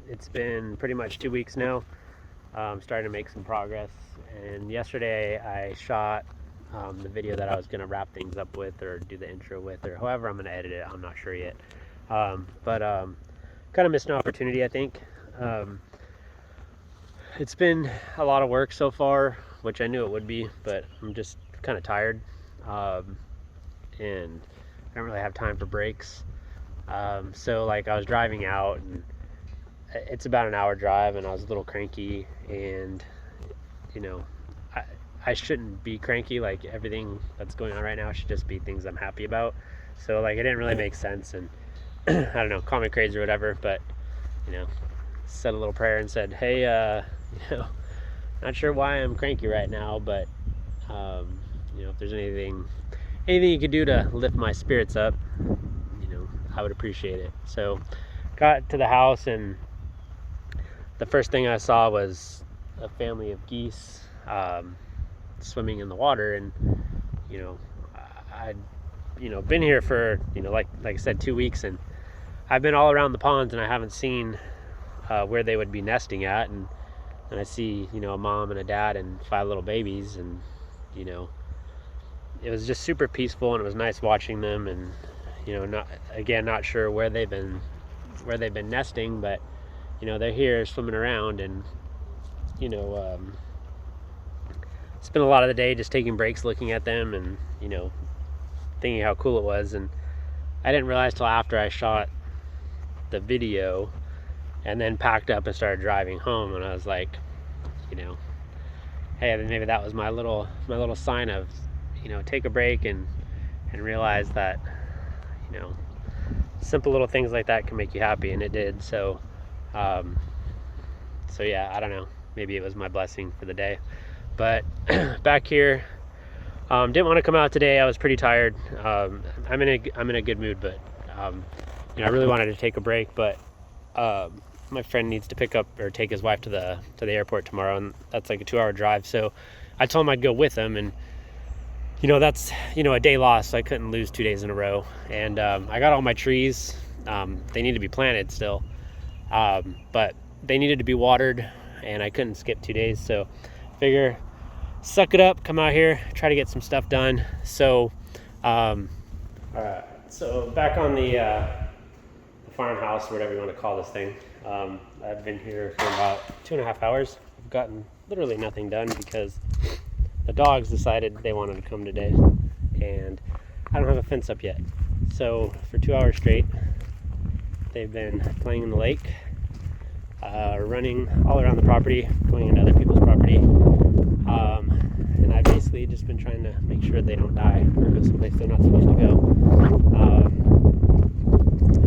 It's been pretty much 2 weeks now. I'm starting to make some progress, and yesterday I shot the video that I was going to wrap things up with, or do the intro with, or however I'm going to edit it. I'm not sure yet, but kind of missed an opportunity, I think. It's been a lot of work so far, which I knew it would be, but I'm just kind of tired, and I don't really have time for breaks. So like I was driving out, and it's about an hour drive, and I was a little cranky, and you know, I shouldn't be cranky. Like, everything that's going on right now should just be things I'm happy about. So like it didn't really make sense, and I don't know, call me crazy or whatever, but said a little prayer and said, hey, not sure why I'm cranky right now, but if there's anything you could do to lift my spirits up, I would appreciate it. So got to the house, and the first thing I saw was a family of geese swimming in the water. And I'd been here for like I said, 2 weeks, and I've been all around the ponds, and I haven't seen where they would be nesting at. And I see a mom and a dad and 5 little babies, and it was just super peaceful, and it was nice watching them. And not sure where they've been nesting, but they're here swimming around. And spent a lot of the day just taking breaks, looking at them, and thinking how cool it was. And I didn't realize till after I shot the video and then packed up and started driving home, and I was like, hey, maybe that was my little sign of take a break and realize that simple little things like that can make you happy. And it did. So yeah, I don't know, maybe it was my blessing for the day. But back here, didn't want to come out today. I was pretty tired. I'm in a good mood, but I really wanted to take a break. But my friend needs to pick up or take his wife to the airport tomorrow, and that's like a 2-hour drive. So I told him I'd go with him, and that's a day lost. So I couldn't lose 2 days in a row. And I got all my trees. They need to be planted still, but they needed to be watered, and I couldn't skip 2 days. So figure, suck it up, come out here, try to get some stuff done. So all right, so back on the farmhouse, or whatever you want to call this thing. I've been here for about 2.5 hours. I've gotten literally nothing done because the dogs decided they wanted to come today, and I don't have a fence up yet. So for 2 hours straight, they've been playing in the lake, running all around the property, going into other people's property, and I've basically just been trying to make sure they don't die or go someplace they're not supposed to go.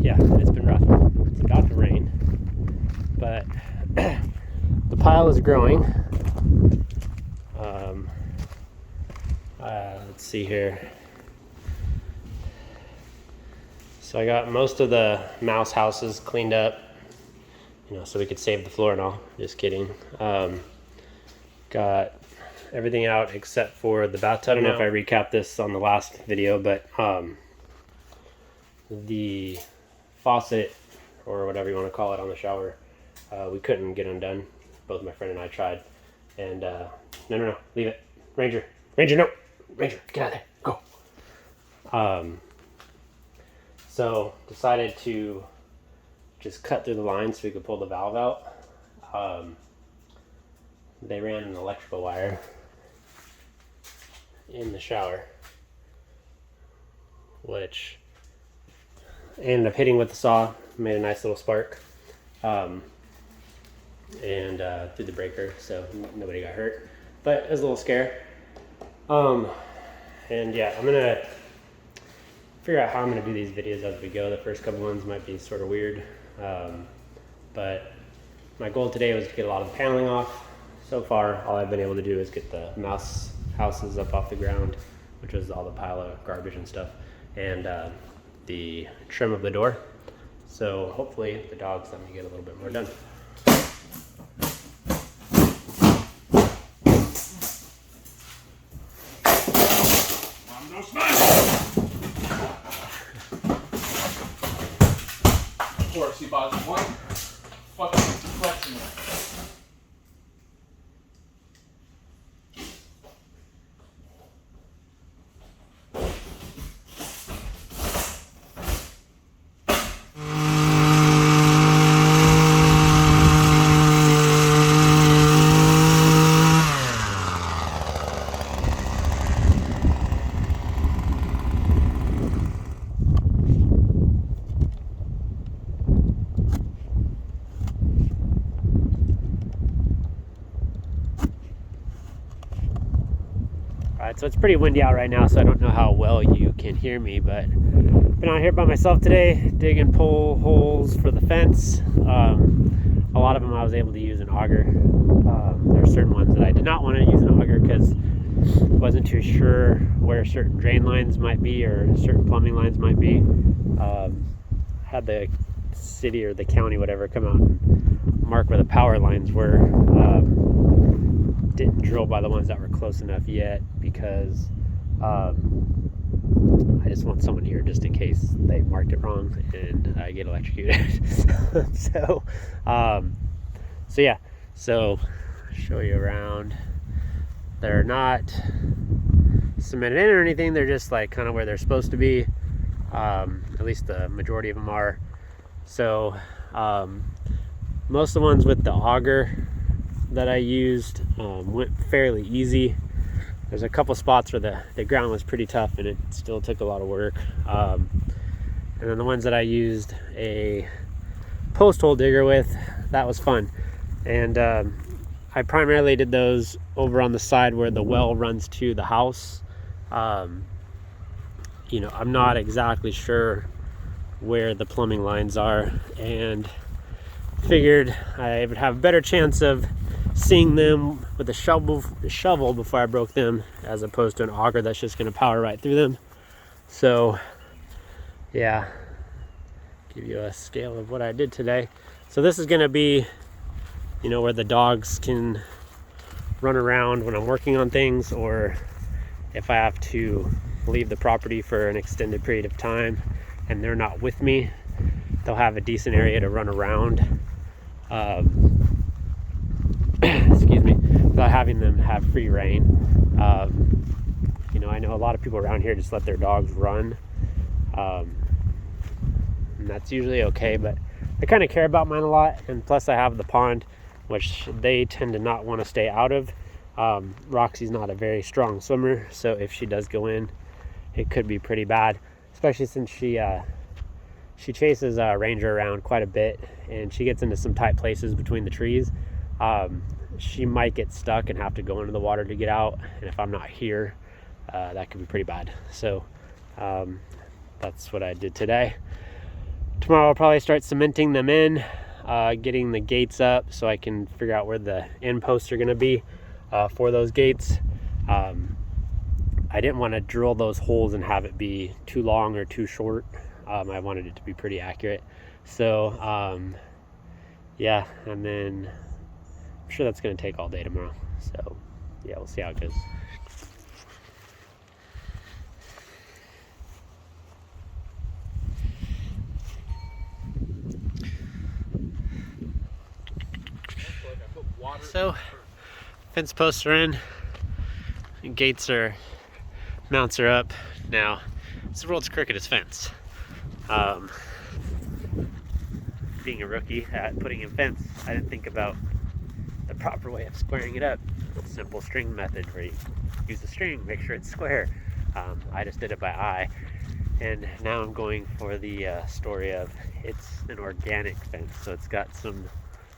Yeah, it's been rough. It's about to rain, but the pile is growing. Let's see here. So I got most of the mouse houses cleaned up, so we could save the floor and all. Just kidding. Got everything out except for the bathtub. I don't know if I recapped this on the last video, but the faucet, or whatever you want to call it, on the shower, we couldn't get undone. Both my friend and I tried, and no, leave it. Ranger, no, Ranger, get out of there, go. So decided to just cut through the line so we could pull the valve out. They ran an electrical wire in the shower, which ended up hitting with the saw, made a nice little spark, and through the breaker, so nobody got hurt, but it was a little scare. And yeah, I'm gonna figure out how I'm gonna do these videos as we go. The first couple ones might be sort of weird, but my goal today was to get a lot of the paneling off. So far, all I've been able to do is get the mouse houses up off the ground, which was all the pile of garbage and stuff, and the trim of the door. So hopefully the dogs let me get a little bit more done. Of course, he bought one. fucking flexing it. Alright, so it's pretty windy out right now, so I don't know how well you can hear me, but I've been out here by myself today, digging pole holes for the fence. A lot of them I was able to use an auger. There are certain ones that I did not want to use an auger because I wasn't too sure where certain drain lines might be or certain plumbing lines might be. Had the city or the county, whatever, come out and mark where the power lines were. Didn't drill by the ones that were close enough yet because I just want someone here just in case they marked it wrong and I get electrocuted. so yeah, so show you around. They're not cemented in or anything, they're just like kind of where they're supposed to be. At least the majority of them are. So most of the ones with the auger that I used went fairly easy. There's a couple spots where the ground was pretty tough and it still took a lot of work. And then the ones that I used a post hole digger with, that was fun. And I primarily did those over on the side where the well runs to the house. You know, I'm not exactly sure where the plumbing lines are, and figured I would have a better chance of seeing them with a shovel before I broke them, as opposed to an auger that's just going to power right through them. So yeah, give you a scale of what I did today. So this is going to be, you know, where the dogs can run around when I'm working on things, or if I have to leave the property for an extended period of time and they're not with me, they'll have a decent area to run around. Excuse me, without having them have free reign. You know, I know a lot of people around here just let their dogs run, and that's usually okay, but I kind of care about mine a lot. And plus I have the pond, which they tend to not want to stay out of. Roxy's not a very strong swimmer, so if she does go in, it could be pretty bad, especially since she chases Ranger around quite a bit and she gets into some tight places between the trees. She might get stuck and have to go into the water to get out, and if I'm not here, that could be pretty bad. So that's what I did today. Tomorrow I'll probably start cementing them in, getting the gates up so I can figure out where the end posts are going to be for those gates. I didn't want to drill those holes and have it be too long or too short. I wanted it to be pretty accurate. So yeah, and then I'm sure that's going to take all day tomorrow. So yeah, we'll see how it goes. So fence posts are in, and mounts are up. Now it's the world's crookedest fence. Being a rookie at putting in fence, I didn't think about the proper way of squaring it up. Simple string method where you use the string, make sure it's square. I just did it by eye, and now I'm going for the story of it's an organic fence, so it's got some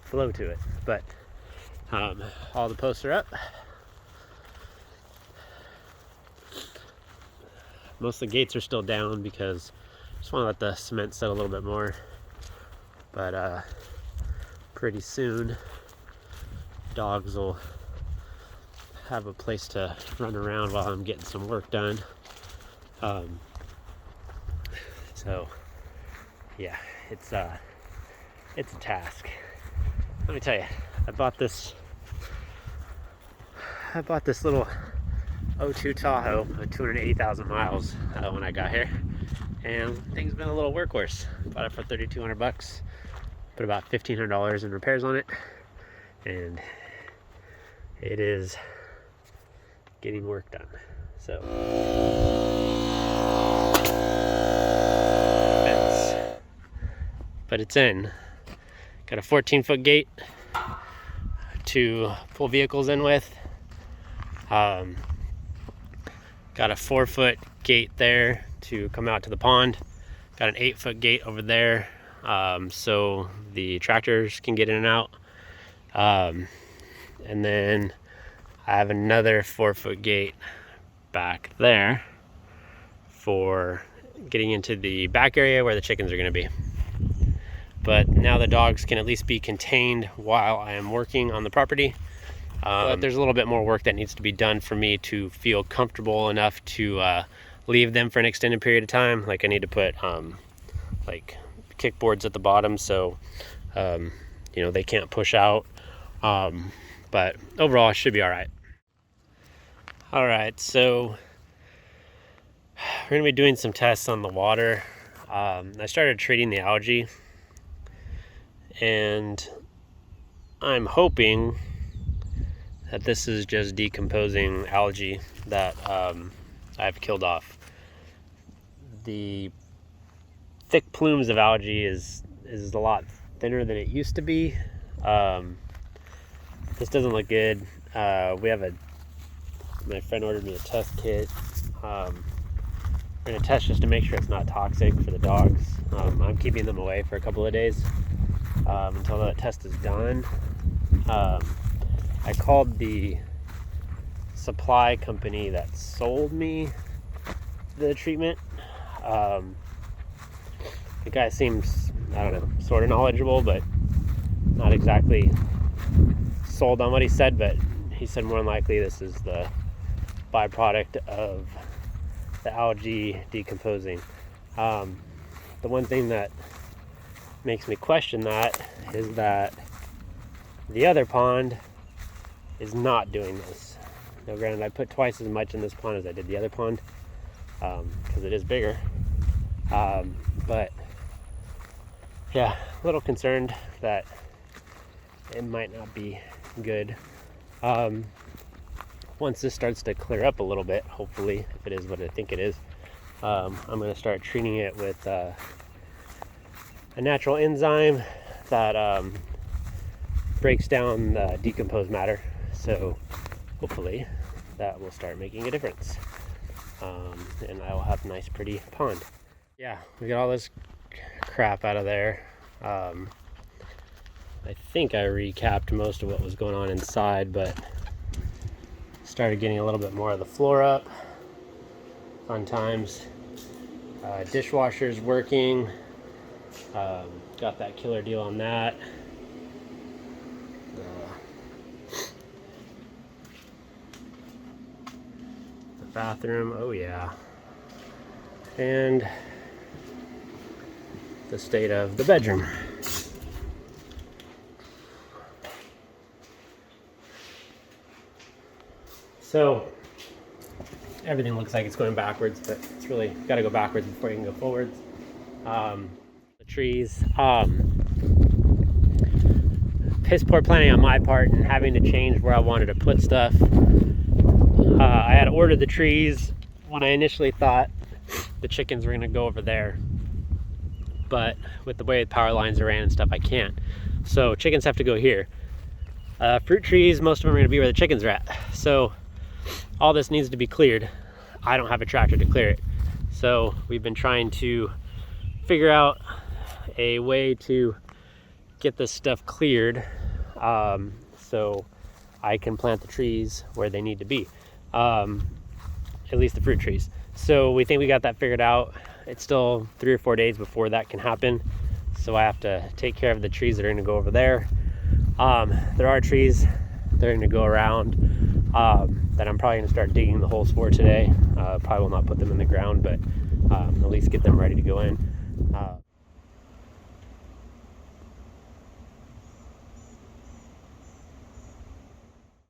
flow to it. But all the posts are up. Most of the gates are still down because I just want to let the cement set a little bit more. But pretty soon dogs will have a place to run around while I'm getting some work done. So yeah, it's a task. Let me tell you, I bought this little '02 Tahoe with 280,000 miles when I got here, and thing's been a little workhorse. Bought it for $3,200. Put about $1,500 in repairs on it, and it is getting work done. So fence, but it's in. Got a 14-foot gate to pull vehicles in with. Got a 4-foot gate there to come out to the pond. Got an 8-foot gate over there, so the tractors can get in and out. And then I have another 4-foot gate back there for getting into the back area where the chickens are going to be. But now the dogs can at least be contained while I am working on the property. But there's a little bit more work that needs to be done for me to feel comfortable enough to leave them for an extended period of time. Like I need to put like kickboards at the bottom, so you know, they can't push out. But overall it should be all right. All right, so we're gonna be doing some tests on the water. I started treating the algae, and I'm hoping that this is just decomposing algae that I've killed off. The thick plumes of algae is a lot thinner than it used to be. This doesn't look good. My friend ordered me a test kit. We're gonna test just to make sure it's not toxic for the dogs. I'm keeping them away for a couple of days until that test is done. I called the supply company that sold me the treatment. The guy seems, I don't know, sort of knowledgeable, but not exactly sold on what he said. But he said more than likely this is the byproduct of the algae decomposing. The one thing that makes me question that is that the other pond is not doing this. Now granted, I put twice as much in this pond as I did the other pond, because it is bigger. But yeah, a little concerned that it might not be good. Once this starts to clear up a little bit, hopefully, if it is what I think it is, I'm going to start treating it with a natural enzyme that breaks down the decomposed matter. So hopefully that will start making a difference, and I will have a nice pretty pond. Yeah, we got all this crap out of there. I think I recapped most of what was going on inside, but started getting a little bit more of the floor up. Fun times. Dishwasher's working. Got that killer deal on that. The bathroom, oh yeah. And the state of the bedroom. So everything looks like it's going backwards, but it's really got to go backwards before you can go forwards. The trees, piss poor planning on my part and having to change where I wanted to put stuff. I had ordered the trees when I initially thought the chickens were going to go over there, but with the way the power lines are ran and stuff, I can't. So chickens have to go here. Fruit trees, most of them are going to be where the chickens are at. So all this needs to be cleared. I don't have a tractor to clear it. So we've been trying to figure out a way to get this stuff cleared, so I can plant the trees where they need to be, at least the fruit trees. So we think we got that figured out. It's still 3 or 4 days before that can happen. So I have to take care of the trees that are gonna go over there. There are trees that are gonna go around that I'm probably gonna start digging the holes for today. Probably will not put them in the ground, but at least get them ready to go in.